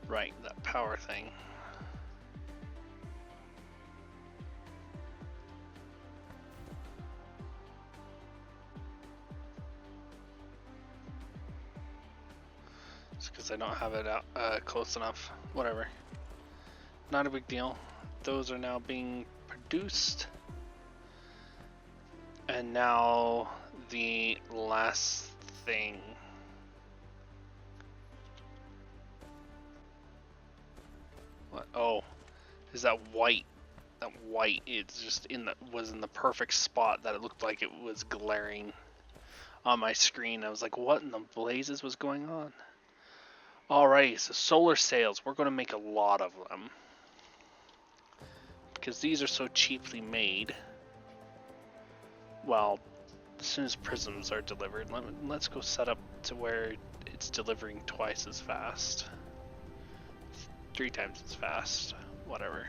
Right, that power thing. It's because I don't have it out close enough. Whatever. Not a big deal. Those are now being produced. And now the last thing. What? Oh, is that white? That white is just was in the perfect spot that it looked like it was glaring on my screen. I was like, what in the blazes was going on? Alright, so solar sails. We're going to make a lot of them. Because these are so cheaply made. Well, as soon as prisms are delivered, let's go set up to where it's delivering twice as fast. 3 times as fast. Whatever.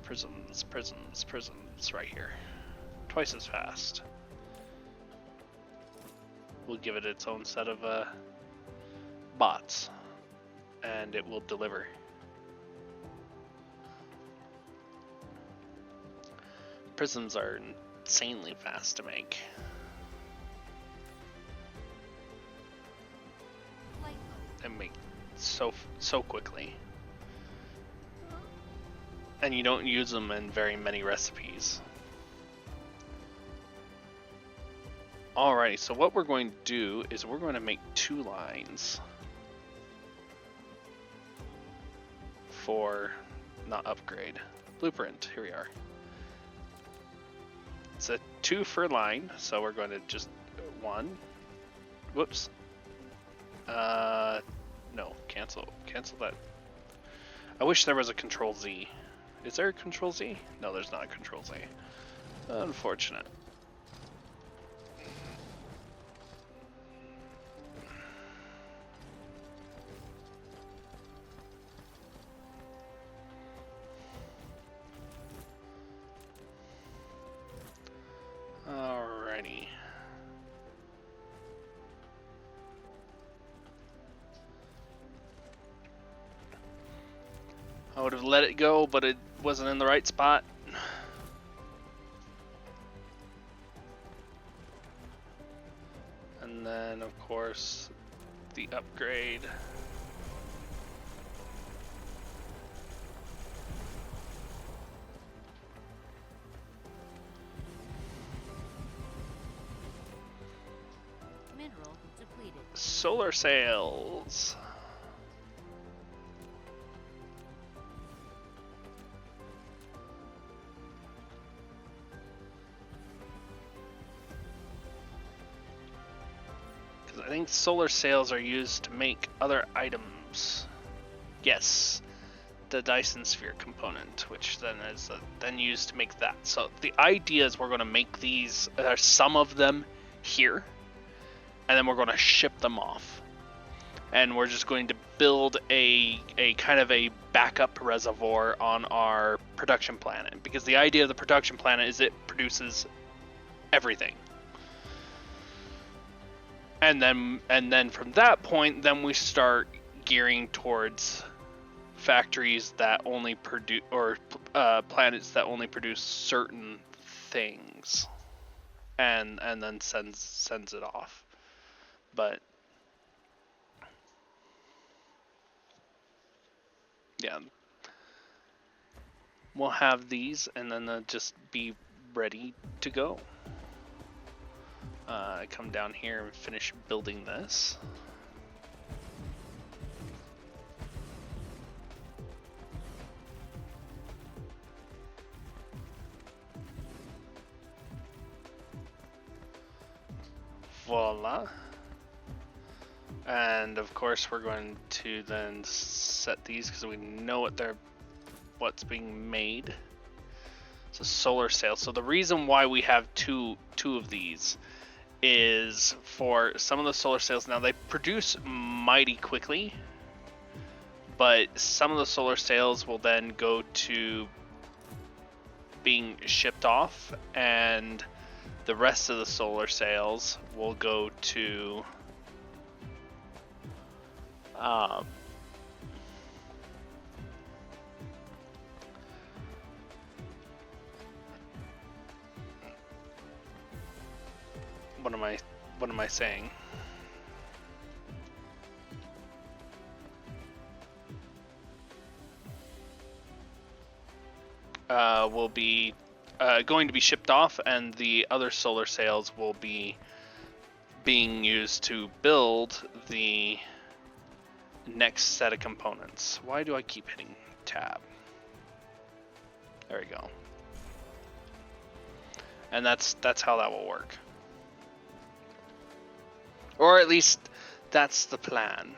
Prisms, prisms, prisms, right here. Twice as fast. We'll give it its own set of bots. And it will deliver. Prisms are insanely fast to make. And make so quickly. And you don't use them in very many recipes. Alrighty, so what we're going to do is we're going to make 2 lines for, not upgrade, blueprint. Here we are. It's a 2 for line, so we're going to just 1. Whoops. No, cancel that. I wish there was a Control Z. Is there a Control Z? No, there's not a Control Z. Unfortunate. Alrighty. I would have let it go, but it wasn't in the right spot. And then, of course, the upgrade. Mineral depleted. Solar sails. I think solar sails are used to make other items. Yes, the Dyson sphere component, which then is then used to make that. So the idea is we're going to make these, some of them here, and then we're going to ship them off. And we're just going to build a kind of a backup reservoir on our production planet, because the idea of the production planet is it produces everything. And then from that point, then we start gearing towards factories that only produce, or planets that only produce certain things, and then sends it off. But yeah, we'll have these, and then they'll just be ready to go. Come down here and finish building this. Voila. And of course we're going to then set these because we know what's being made. It's a solar sail. So the reason why we have two of these is for some of the solar sails. Now they produce mighty quickly, but some of the solar sails will then go to being shipped off, and the rest of the solar sails will go to what am I saying? Will be going to be shipped off, and the other solar sails will be being used to build the next set of components. Why do I keep hitting tab? There we go. And that's how that will work. Or at least that's the plan.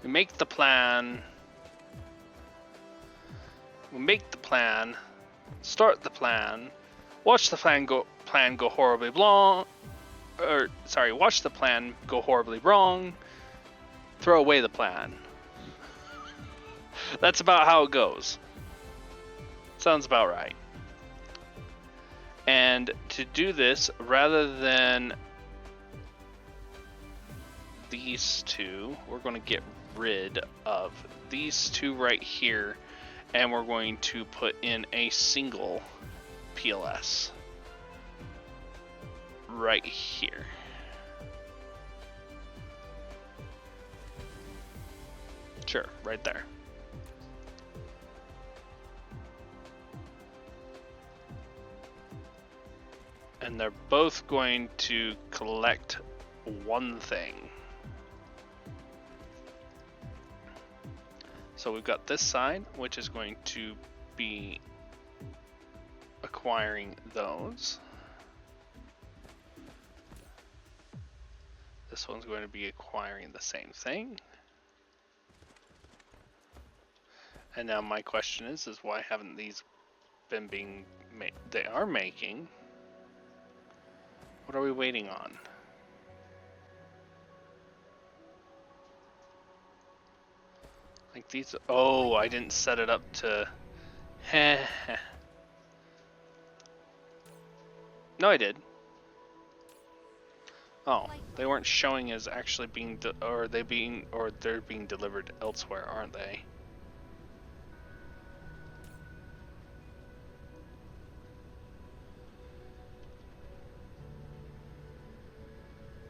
We make the plan, start the plan, watch the plan go horribly wrong, watch the plan go horribly wrong, throw away the plan. That's about how it goes. Sounds about right. And to do this, rather than these two, we're going to get rid of these two right here, and we're going to put in a single PLS right here. Sure, right there. And they're both going to collect one thing. So we've got this side, which is going to be acquiring those. This one's going to be acquiring the same thing. And now my question is why haven't these been being made? They are making. What are we waiting on? Like these, oh, I didn't set it up to, no I did. Oh, they weren't showing as actually being, they're being delivered elsewhere, aren't they?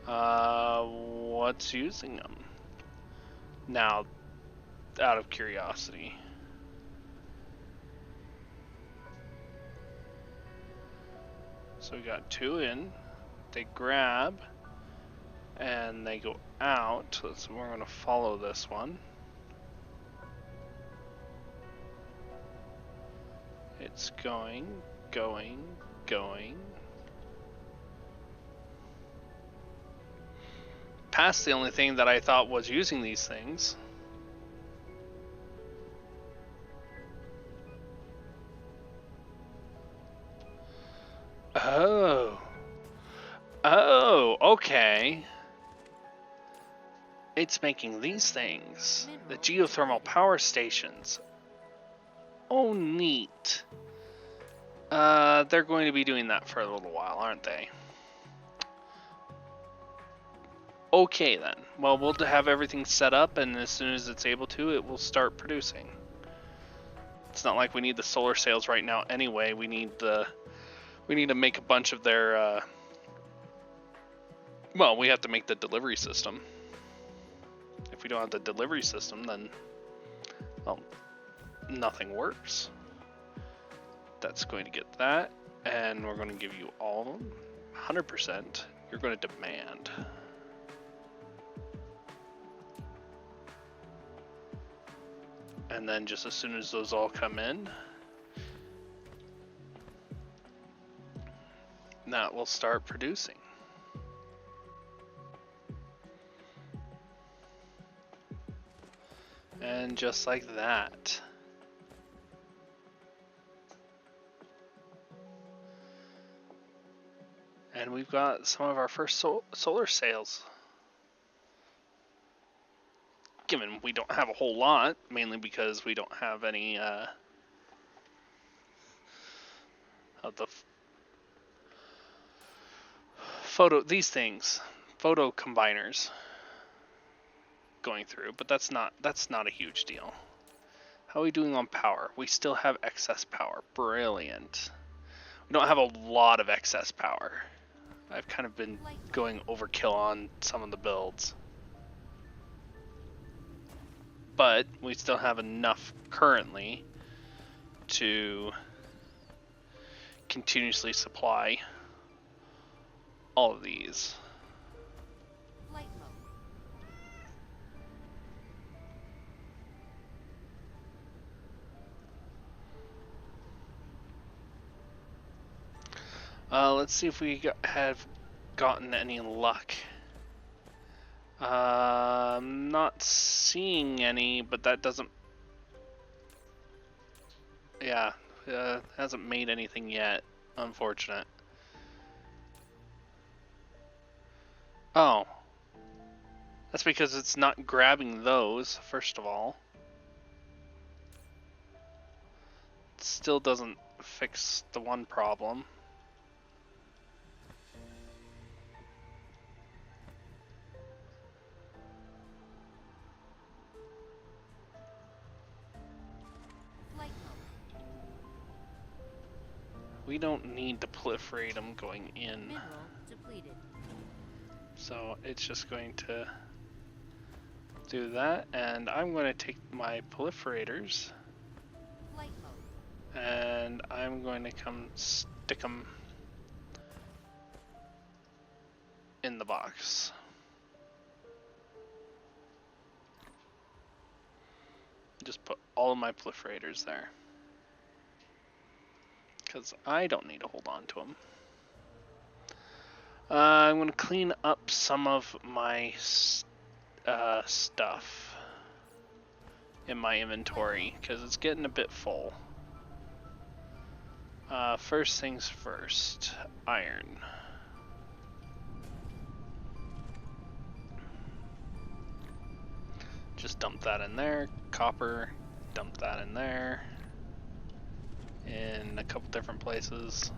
What's using them? Now, out of curiosity. So we got two in, they grab, and they go out. So we're going to follow this one. It's going. Past the only thing that I thought was using these things. Oh, okay. It's making these things. The geothermal power stations. Oh, neat. They're going to be doing that for a little while, aren't they? Okay then. Well, we'll have everything set up, and as soon as it's able to, it will start producing. It's not like we need the solar sails right now anyway. We need to make a bunch of their well, we have to make the delivery system. If we don't have the delivery system, then well, nothing works. That's going to get that, and we're going to give you all of them 100%. You're going to demand. And then just as soon as those all come in, that will start producing. And just like that. And we've got some of our first solar sales. Given we don't have a whole lot, mainly because we don't have any of the photo combiners going through, but that's not a huge deal. How are we doing on power? We still have excess power. Brilliant. We don't have a lot of excess power. I've kind of been going overkill on some of the builds. But we still have enough currently to continuously supply all of these. Let's see if we have gotten any luck. I'm not seeing any, but that doesn't... Yeah, hasn't made anything yet. Unfortunate. Oh. That's because it's not grabbing those, first of all. It still doesn't fix the one problem. We don't need to proliferate them going in. So it's just going to do that, and I'm going to take my proliferators and I'm going to come stick them in the box. Just put all of my proliferators there, because I don't need to hold on to them. I'm going to clean up some of my stuff in my inventory, because it's getting a bit full. First things first, iron. Just dump that in there. Copper, dump that in there. In a couple different places.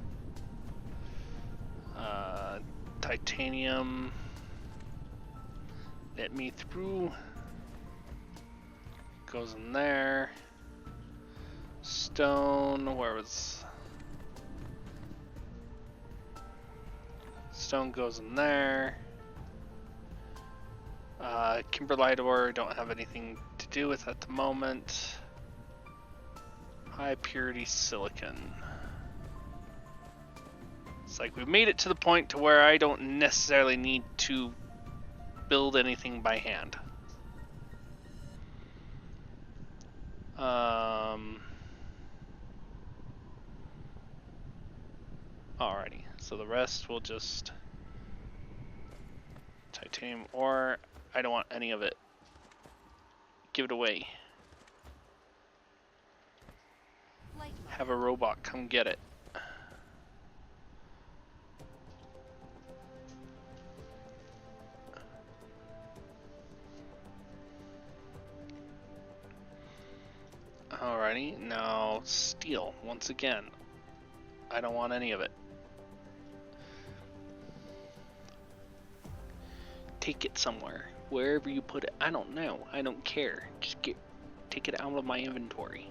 Titanium. Let me through. Goes in there. Stone, where was... Stone goes in there. Kimberlite ore, don't have anything to do with at the moment. High purity silicon. It's like we've made it to the point to where I don't necessarily need to build anything by hand. Alrighty, so the rest will just titanium ore. I don't want any of it. Give it away. Have a robot come get it. Alrighty, now steel once again. I don't want any of it. Take it somewhere. Wherever you put it, I don't know. I don't care. Just take it out of my inventory.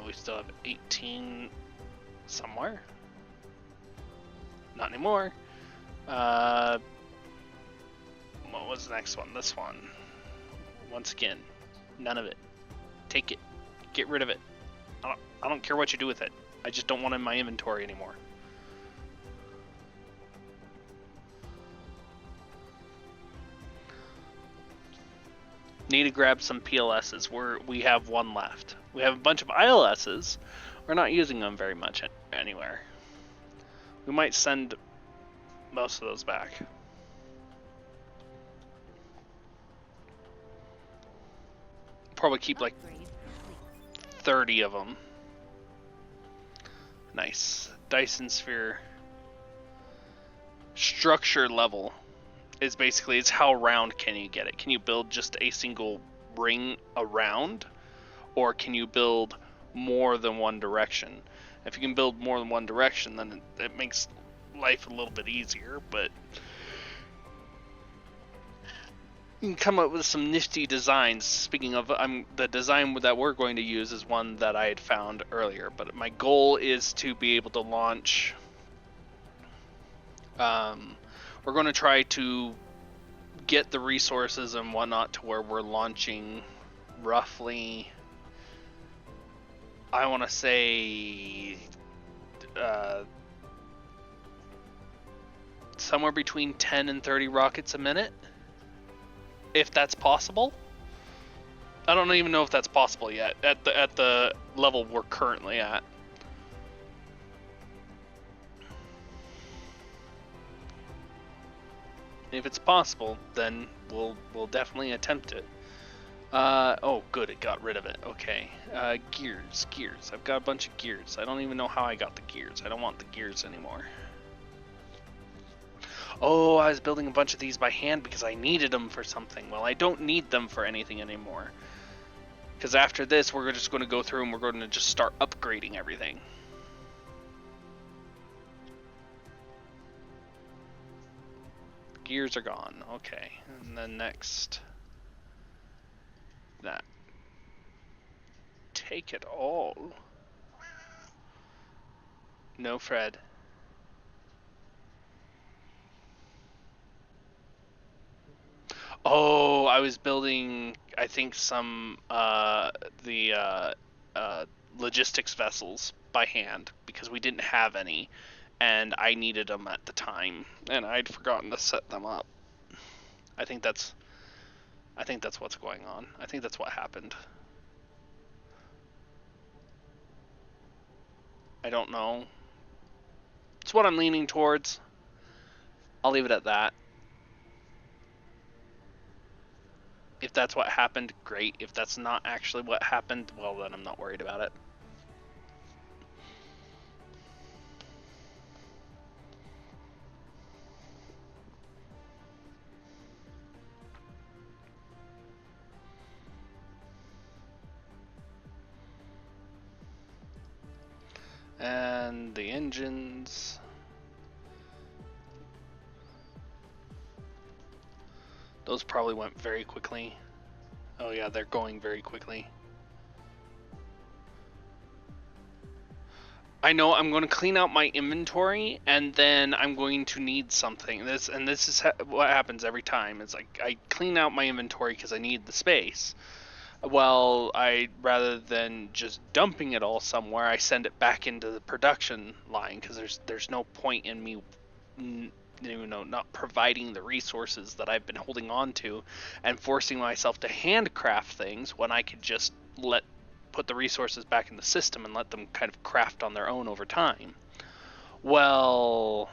We still have 18 somewhere. Not anymore. What was the next one? This one. Once again, none of it. Take it. Get rid of it. I don't care what you do with it. I just don't want it in my inventory anymore. Need to grab some PLSs. We have one left. We have a bunch of ILSs. We're not using them very much anywhere. We might send most of those back. Probably keep like 30 of them. Nice. Dyson Sphere. Structure level is basically, it's how round can you get it. Can you build just a single ring around, or can you build more than one direction? If you can build more than one direction, then it makes life a little bit easier, but you can come up with some nifty designs. Speaking of, the design that we're going to use is one that I had found earlier, but my goal is to be able to launch. We're going to try to get the resources and whatnot to where we're launching roughly, I want to say, somewhere between 10 and 30 rockets a minute, if that's possible. I don't even know if that's possible yet at the level we're currently at. If it's possible, then we'll definitely attempt it. Oh, good, it got rid of it. Okay. Gears. I've got a bunch of gears. I don't even know how I got the gears. I don't want the gears anymore. Oh, I was building a bunch of these by hand because I needed them for something. Well, I don't need them for anything anymore. Because after this, we're just going to go through and we're going to just start upgrading everything. Gears are gone. Okay. And then next, that. Take it all. No, Fred. Oh, I was building, I think, some logistics vessels by hand because we didn't have any, and I needed them at the time, and I'd forgotten to set them up. I think that's what's going on. I think that's what happened. I don't know. It's what I'm leaning towards. I'll leave it at that. If that's what happened, great. If that's not actually what happened, well, then I'm not worried about it. And the engines. Those probably went very quickly. Oh yeah, they're going very quickly. I know I'm going to clean out my inventory, and then I'm going to need something. This is what happens every time. It's like I clean out my inventory because I need the space. Well, rather than just dumping it all somewhere, I send it back into the production line because there's no point in me, not providing the resources that I've been holding on to and forcing myself to handcraft things when I could just put the resources back in the system and let them kind of craft on their own over time. Well,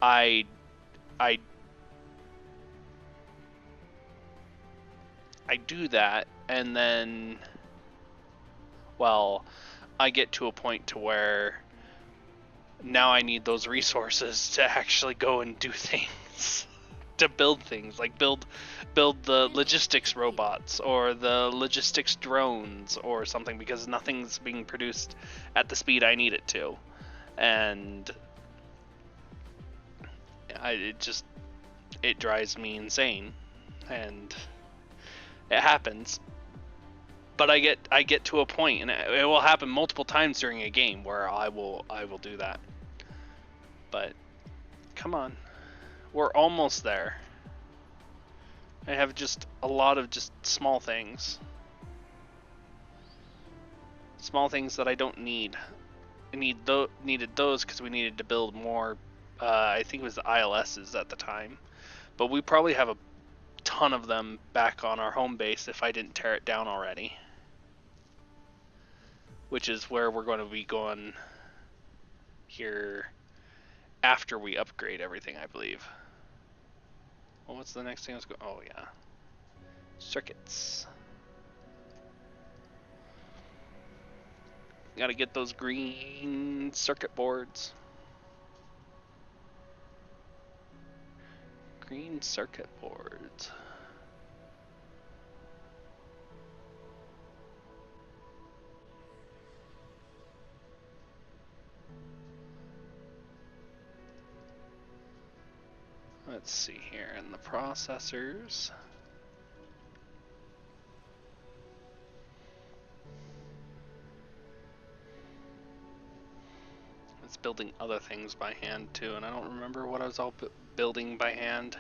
I do that, and then, well, I get to a point to where now I need those resources to actually go and do things, to build things, like build the logistics robots or the logistics drones or something, because nothing's being produced at the speed I need it to. And it drives me insane, and it happens. But I get to a point, and it will happen multiple times during a game where I will do that. But come on, we're almost there. I have just a lot of just small things that I don't need. I needed those because we needed to build more. I think it was the ILSs at the time, but we probably have a ton of them back on our home base if I didn't tear it down already, which is where we're going to be going here after we upgrade everything, I believe. Well, what's the next thing? Let's go. Oh yeah, circuits. Got to get those green circuit boards. Green circuit boards. Let's see here in the processors. It's building other things by hand too, and I don't remember what I was all building by hand,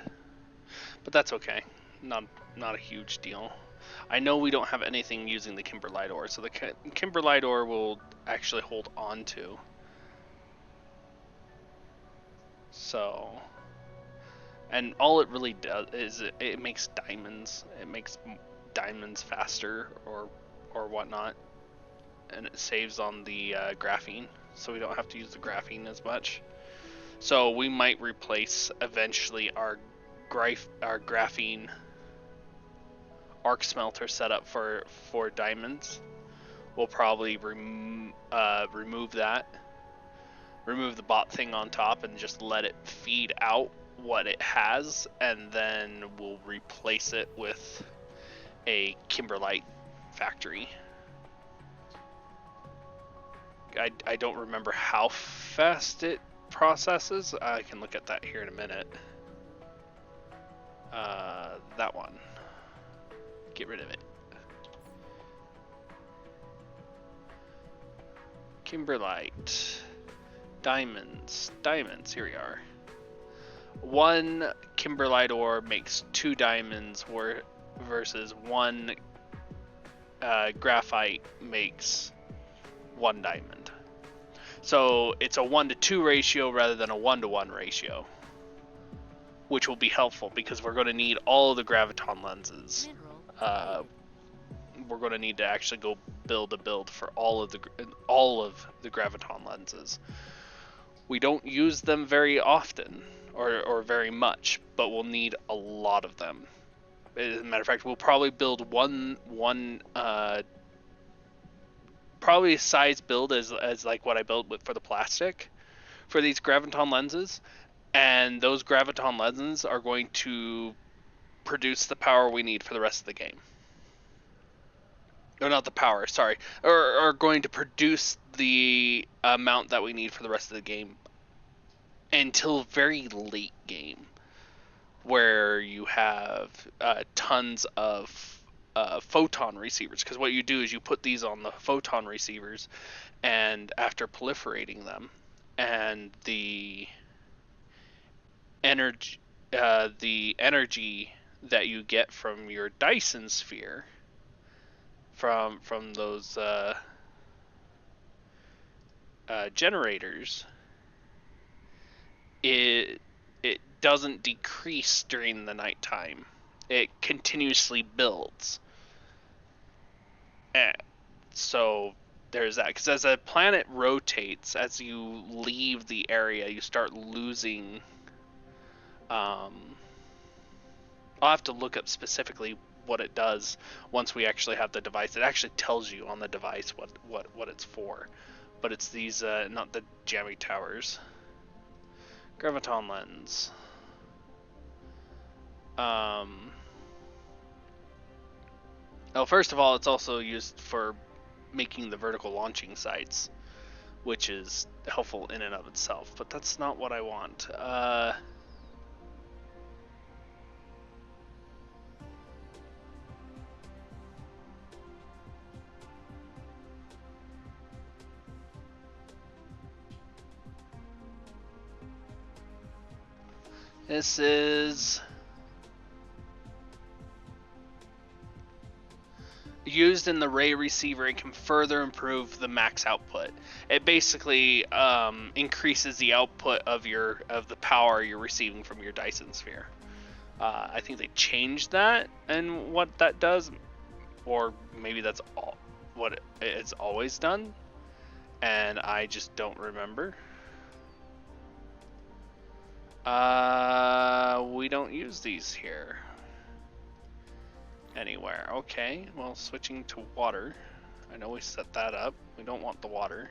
but that's okay. Not a huge deal. I know we don't have anything using the Kimberlite ore, so the Kimberlite ore will actually hold on to. So, and all it really does is it makes diamonds. It makes diamonds faster or whatnot, and it saves on the graphene, so we don't have to use the graphene as much. So we might replace eventually our graphene arc smelter setup for diamonds. We'll probably remove that, remove the bot thing on top, and just let it feed out what it has, and then we'll replace it with a Kimberlite factory. I don't remember how fast it processes. I can look at that here in a minute. That one. Get rid of it. Kimberlite. Diamonds. Here we are. One Kimberlite ore makes 2 diamonds versus 1 graphite makes 1 diamond. So it's a 1-to-2 ratio rather than a 1-to-1 ratio, which will be helpful because we're going to need all of the graviton lenses. We're going to need to actually go build a build for all of the graviton lenses. We don't use them very often or very much, but we'll need a lot of them. As a matter of fact, we'll probably build one probably a size build as like what I built for the plastic for these graviton lenses, and those graviton lenses are going to produce the power we need for the rest of the game. Or not the power, sorry, are going to produce the amount that we need for the rest of the game until very late game, where you have tons of photon receivers. Because what you do is you put these on the photon receivers, and after proliferating them, and the energy that you get from your Dyson sphere from those generators, it doesn't decrease during the nighttime. It continuously builds. And so there's that. Because as a planet rotates, as you leave the area, you start losing. I'll have to look up specifically what it does once we actually have the device. It actually tells you on the device what it's for. But it's these, not the jamming towers. Graviton lens. Oh, first of all, it's also used for making the vertical launching sites, which is helpful in and of itself, but that's not what I want. This is used in the ray receiver. It can further improve the max output. It basically increases the output of the power you're receiving from your Dyson sphere. I think they changed that and what that does, or maybe that's what it's always done, and I just don't remember. We don't use these here. Anywhere. Okay, well, switching to water. I know we set that up. We don't want the water.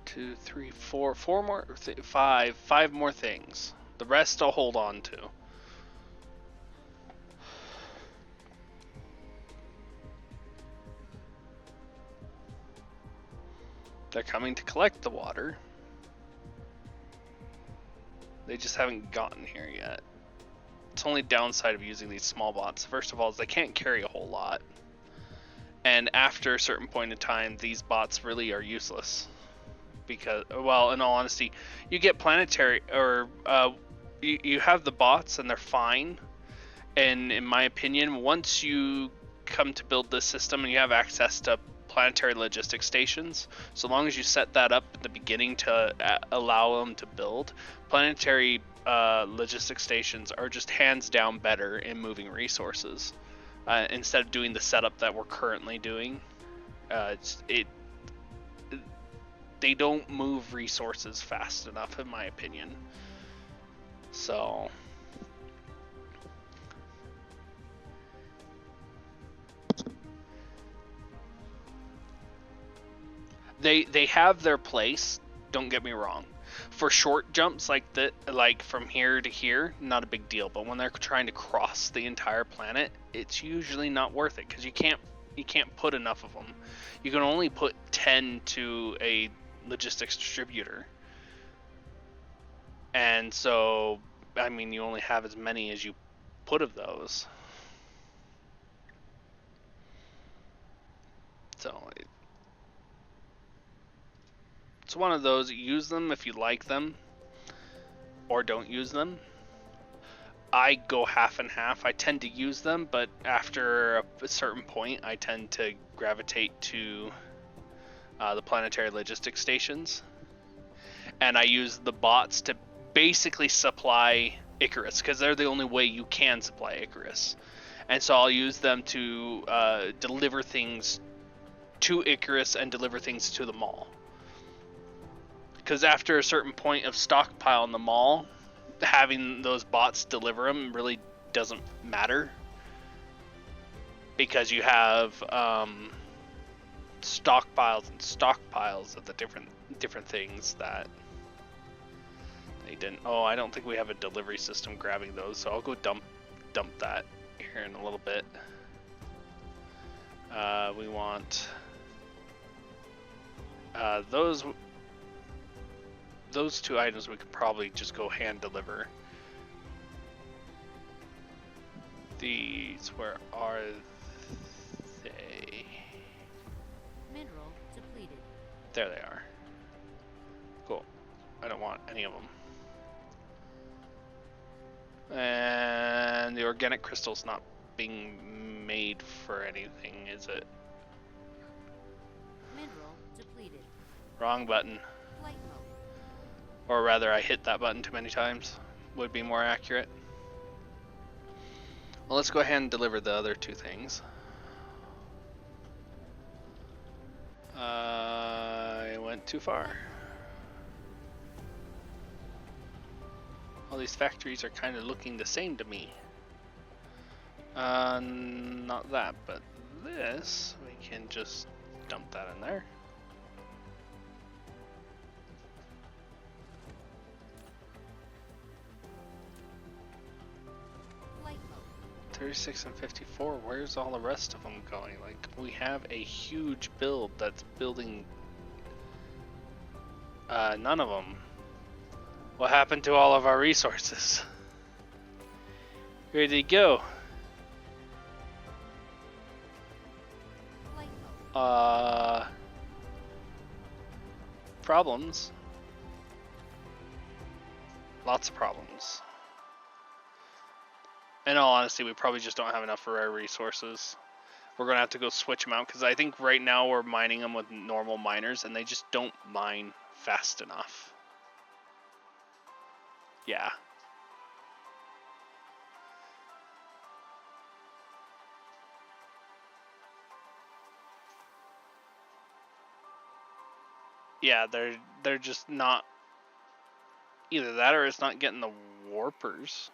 Two, three, four more, five more things. The rest I'll hold on to. They're coming to collect the water. They just haven't gotten here yet. It's only downside of using these small bots. First of all, is they can't carry a whole lot. And after a certain point in time, these bots really are useless. Because, well, in all honesty, you get planetary, or you have the bots and they're fine. And in my opinion, once you come to build this system and you have access to planetary logistics stations, so long as you set that up at the beginning to allow them to build, planetary logistics stations are just hands down better in moving resources. Instead of doing the setup that we're currently doing, they don't move resources fast enough, in my opinion. So they have their place, don't get me wrong. For short jumps like that, like from here to here, not a big deal. But when they're trying to cross the entire planet, it's usually not worth it because you can't put enough of them. You can only put 10 to a logistics distributor, and so I mean you only have as many as you put of those. So it's one of those, use them if you like them, or don't use them. I go half and half. I tend to use them, but after a certain point, I tend to gravitate to the planetary logistics stations. And I use the bots to basically supply Icarus, because they're the only way you can supply Icarus. And so I'll use them to deliver things to Icarus and deliver things to the mall. Because after a certain point of stockpile in the mall, having those bots deliver them really doesn't matter, because you have stockpiles and stockpiles of the different things that they didn't. Oh, I don't think we have a delivery system grabbing those, so I'll go dump that here in a little bit. We want those two items we could probably just go hand deliver. These, where are they? Mineral depleted. There they are. Cool. I don't want any of them. And the organic crystal's not being made for anything, is it? Mineral depleted. Wrong button. Flight mode. Or rather, I hit that button too many times. Would be more accurate. Well, let's go ahead and deliver the other two things. I went too far. All these factories are kind of looking the same to me. Not that, but this, we can just dump that in there. Flight mode. 36 and 54, where's all the rest of them going? Like, we have a huge build that's building none of them. What happened to all of our resources? Where'd they go? Flight mode. Problems. Lots of problems. In all honesty, we probably just don't have enough for our resources. We're going to have to go switch them out, because I think right now we're mining them with normal miners, and they just don't mine fast enough. Yeah. Yeah, they're just not. Either that or it's not getting the warpers.